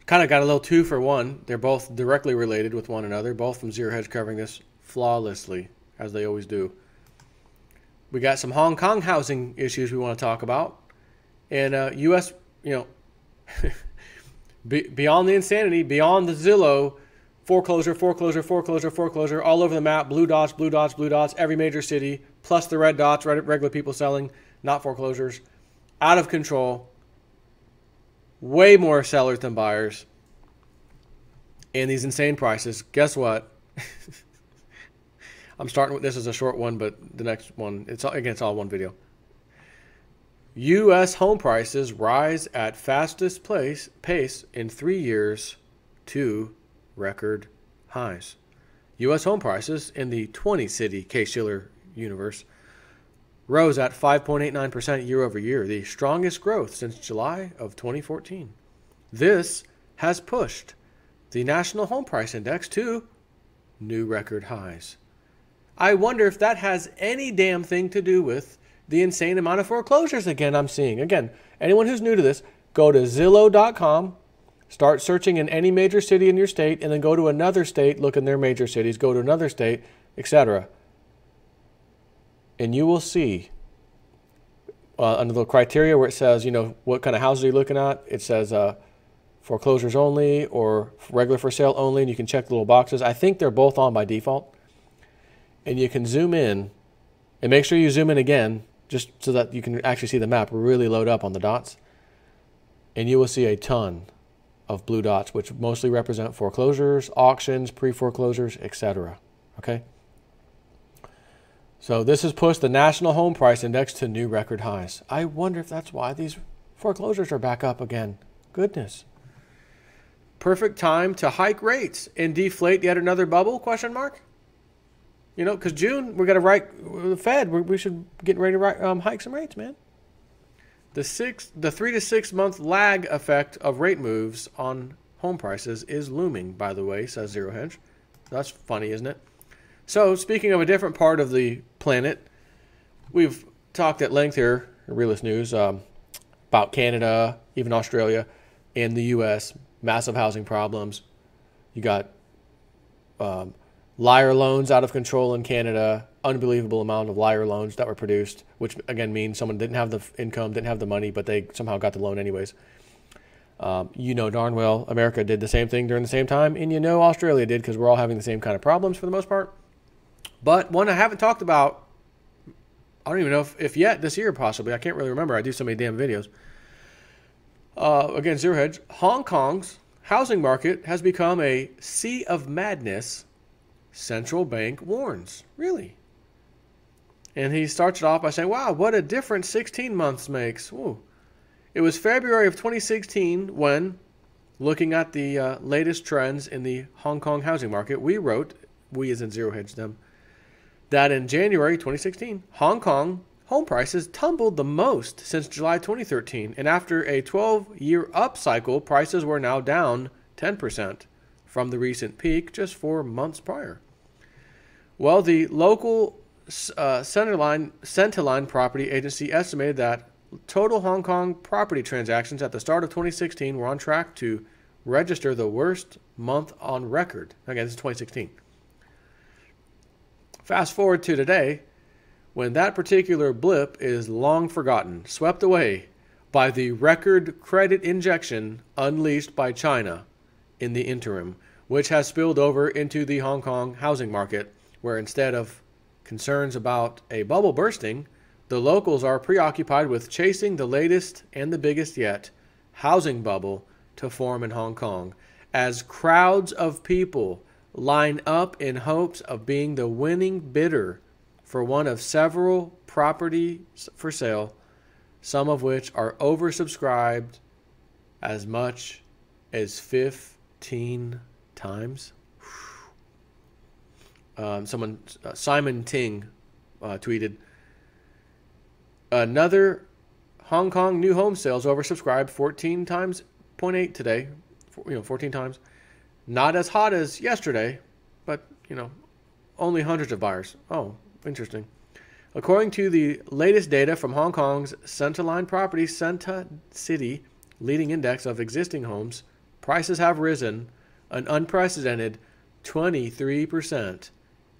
Kind of got a little 2 for 1. They're both directly related with one another, both from Zero Hedge covering this flawlessly, as they always do. We got some Hong Kong housing issues we want to talk about. And U.S., beyond the insanity, beyond the Zillow, foreclosure, all over the map, blue dots, every major city, plus the red dots, regular people selling, not foreclosures, out of control, way more sellers than buyers, and these insane prices. Guess what? I'm starting with this as a short one, but the next one, it's all one video. U.S. home prices rise at fastest pace in 3 years to record highs. U.S. home prices in the 20-city Case-Shiller universe rose at 5.89% year over year, the strongest growth since July of 2014. This has pushed the National Home Price Index to new record highs. I wonder if that has any damn thing to do with the insane amount of foreclosures again I'm seeing. Again, anyone who's new to this, go to Zillow.com, start searching in any major city in your state, and then go to another state, look in their major cities, go to another state, etc. And you will see under the criteria where it says, what kind of houses are you looking at? It says foreclosures only or regular for sale only, and you can check the little boxes. I think they're both on by default. And you can zoom in, and make sure you zoom in again, just so that you can actually see the map really load up on the dots. And you will see a ton of blue dots, which mostly represent foreclosures, auctions, pre-foreclosures, etc. Okay? So this has pushed the National Home Price Index to new record highs. I wonder if that's why these foreclosures are back up again. Goodness. Perfect time to hike rates and deflate yet another bubble, question mark? Because June, we got to write the Fed. We should get ready to hike some rates, man. The 3 to 6 month lag effect of rate moves on home prices is looming, by the way, says Zero Hedge. That's funny, isn't it? So, speaking of a different part of the planet, we've talked at length here, Realist News, about Canada, even Australia, and the U.S., massive housing problems. You got liar loans out of control in Canada, unbelievable amount of liar loans that were produced, which again means someone didn't have the income, didn't have the money, but they somehow got the loan anyways. Darn well America did the same thing during the same time, and Australia did, because we're all having the same kind of problems for the most part. But one I haven't talked about, I don't even know if yet this year possibly, I can't really remember, I do so many damn videos. Again, Zero Hedge, Hong Kong's housing market has become a sea of madness, central bank warns. Really? And he starts it off by saying, wow, what a difference 16 months makes. Ooh. It was February of 2016 when, looking at the latest trends in the Hong Kong housing market, we wrote, we as in Zero Hedge them, that in January 2016, Hong Kong home prices tumbled the most since July 2013. And after a 12-year up cycle, prices were now down 10% from the recent peak just 4 months prior. Well, the local Centerline Property Agency estimated that total Hong Kong property transactions at the start of 2016 were on track to register the worst month on record. Again, this is 2016. Fast forward to today, when that particular blip is long forgotten, swept away by the record credit injection unleashed by China in the interim, which has spilled over into the Hong Kong housing market, where instead of concerns about a bubble bursting, the locals are preoccupied with chasing the latest and the biggest yet housing bubble to form in Hong Kong, as crowds of people line up in hopes of being the winning bidder for one of several properties for sale, some of which are oversubscribed as much as 15 times. Simon Ting tweeted, another Hong Kong new home sales oversubscribed 14 times, 0.8 today, 14 times. Not as hot as yesterday, but, only hundreds of buyers. Oh, interesting. According to the latest data from Hong Kong's Centerline Property City leading index of existing homes prices have risen an unprecedented 23%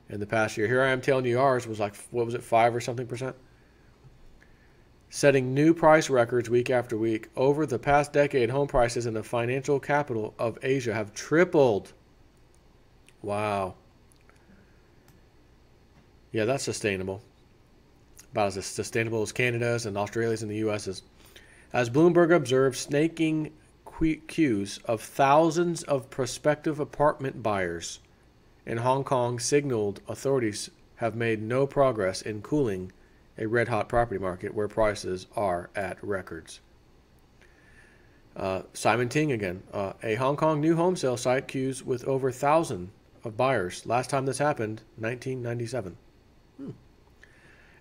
in the past year. Here I am telling you ours was like, what was it, 5 or something percent? Setting new price records week after week. Over the past decade, home prices in the financial capital of Asia have tripled. Wow. Yeah, that's sustainable. About as sustainable as Canada's and Australia's and the US's. As Bloomberg observed, snaking queues of thousands of prospective apartment buyers in Hong Kong signaled authorities have made no progress in cooling a red-hot property market where prices are at records. Simon Ting again. A Hong Kong new home sale site queues with over 1,000 of buyers. Last time this happened, 1997.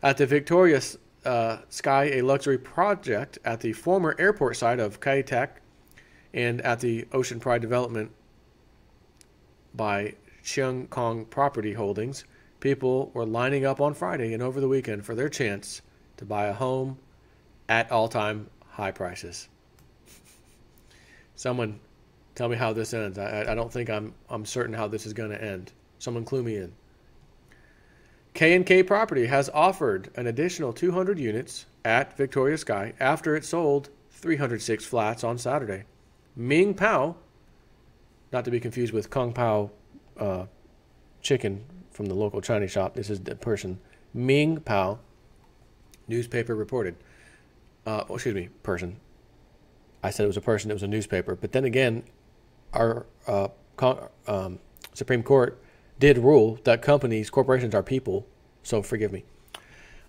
At the Victoria Sky, a luxury project at the former airport site of Kai Tak, and at the Ocean Pride development by Cheung Kong Property Holdings, people were lining up on Friday and over the weekend for their chance to buy a home at all-time high prices. Someone tell me how this ends. I don't think I'm certain how this is going to end. Someone clue me in. K&K Property has offered an additional 200 units at Victoria Sky after it sold 306 flats on Saturday. Ming Pao, not to be confused with Kung Pao chicken from the local Chinese shop. This is the person. Ming Pao, newspaper reported. Person. I said it was a person. It was a newspaper. But then again, our Supreme Court did rule that corporations are people. So forgive me.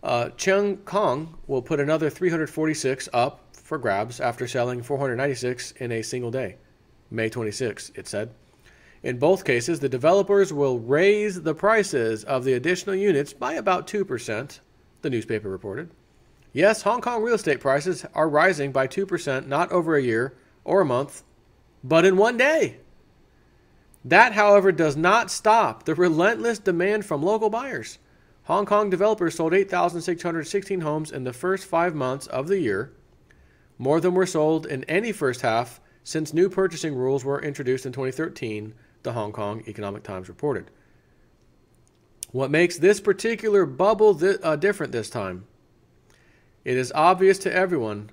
Cheung Kong will put another 346 up for grabs after selling 496 in a single day. May 26, it said. In both cases, the developers will raise the prices of the additional units by about 2%, the newspaper reported. Yes, Hong Kong real estate prices are rising by 2%, not over a year or a month, but in one day. That, however, does not stop the relentless demand from local buyers. Hong Kong developers sold 8,616 homes in the first 5 months of the year, more than were sold in any first half since new purchasing rules were introduced in 2013, the Hong Kong Economic Times reported. What makes this particular bubble different this time? It is obvious to everyone.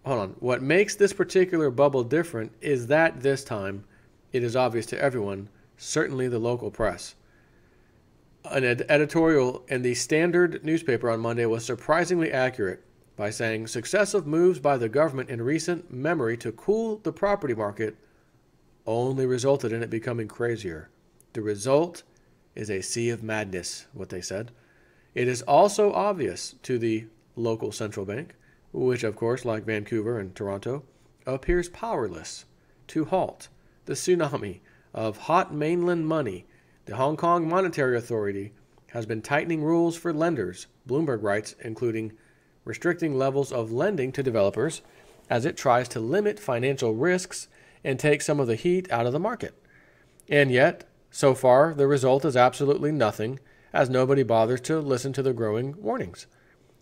What makes this particular bubble different is that this time it is obvious to everyone, certainly the local press. An editorial in the Standard newspaper on Monday was surprisingly accurate by saying successive moves by the government in recent memory to cool the property market only resulted in it becoming crazier. The result is a sea of madness, what they said. It is also obvious to the local central bank, which of course, like Vancouver and Toronto, appears powerless to halt the tsunami of hot mainland money. The Hong Kong Monetary Authority has been tightening rules for lenders, Bloomberg writes, including restricting levels of lending to developers as it tries to limit financial risks and take some of the heat out of the market. And yet, so far, the result is absolutely nothing, as nobody bothers to listen to the growing warnings.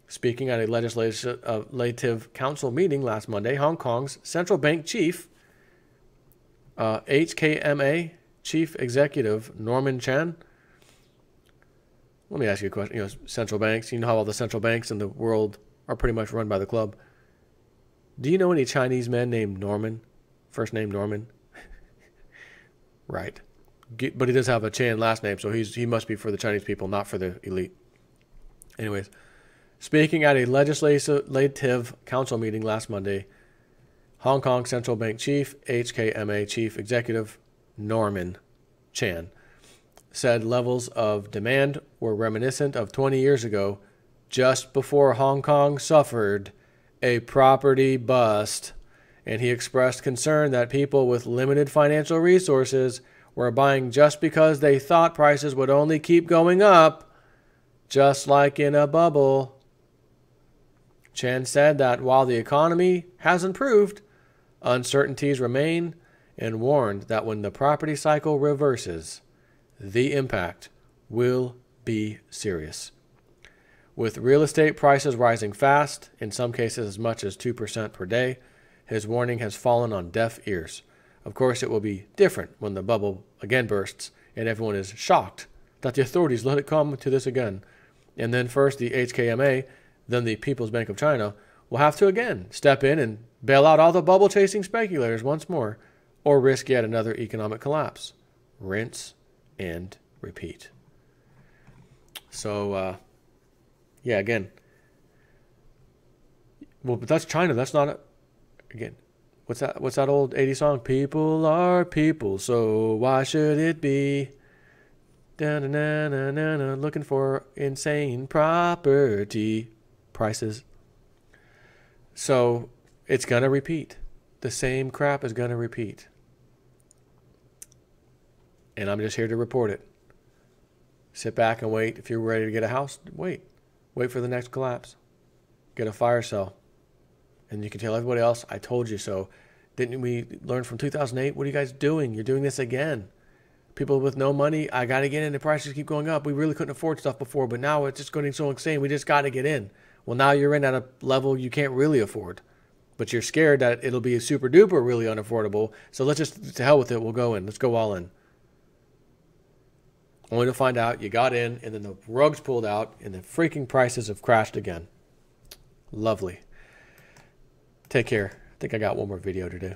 Speaking at a legislative council meeting last Monday, Hong Kong's central bank chief, HKMA chief executive Norman Chan. Let me ask you a question. Central banks, you know how all the central banks in the world are pretty much run by the club. Do you know any Chinese men named Norman? First name Norman? Right. But he does have a Chan last name, so he must be for the Chinese people, not for the elite. Anyways, speaking at a legislative council meeting last Monday, Hong Kong Central Bank Chief, HKMA Chief Executive Norman Chan, said levels of demand were reminiscent of 20 years ago, just before Hong Kong suffered a property bust, and he expressed concern that people with limited financial resources were buying just because they thought prices would only keep going up, just like in a bubble. Chan said that while the economy has improved, uncertainties remain, and warned that when the property cycle reverses, the impact will be serious. With real estate prices rising fast, in some cases as much as 2% per day, His warning has fallen on deaf ears. Of course, it will be different when the bubble again bursts and everyone is shocked that the authorities let it come to this again. And then first the HKMA, then the People's Bank of China will have to again step in and bail out all the bubble-chasing speculators once more, or risk yet another economic collapse. Rinse and repeat. So, yeah, again. Well, but that's China. That's not, again, what's that old 80s song? People are people, so why should it be? Da-na-na-na-na-na, looking for insane property prices. So, it's going to repeat. The same crap is going to repeat. And I'm just here to report it. Sit back and wait. If you're ready to get a house, wait. Wait for the next collapse. Get a fire sale. And you can tell everybody else, I told you so. Didn't we learn from 2008? What are you guys doing? You're doing this again. People with no money, I got to get in. The prices keep going up. We really couldn't afford stuff before, but now it's just going so insane. We just got to get in. Well, now you're in at a level you can't really afford. But you're scared that it'll be super duper really unaffordable. So let's just, to hell with it, we'll go in. Let's go all in. Only to find out you got in, and then the rug's pulled out, and the freaking prices have crashed again. Lovely. Take care. I think I got one more video to do.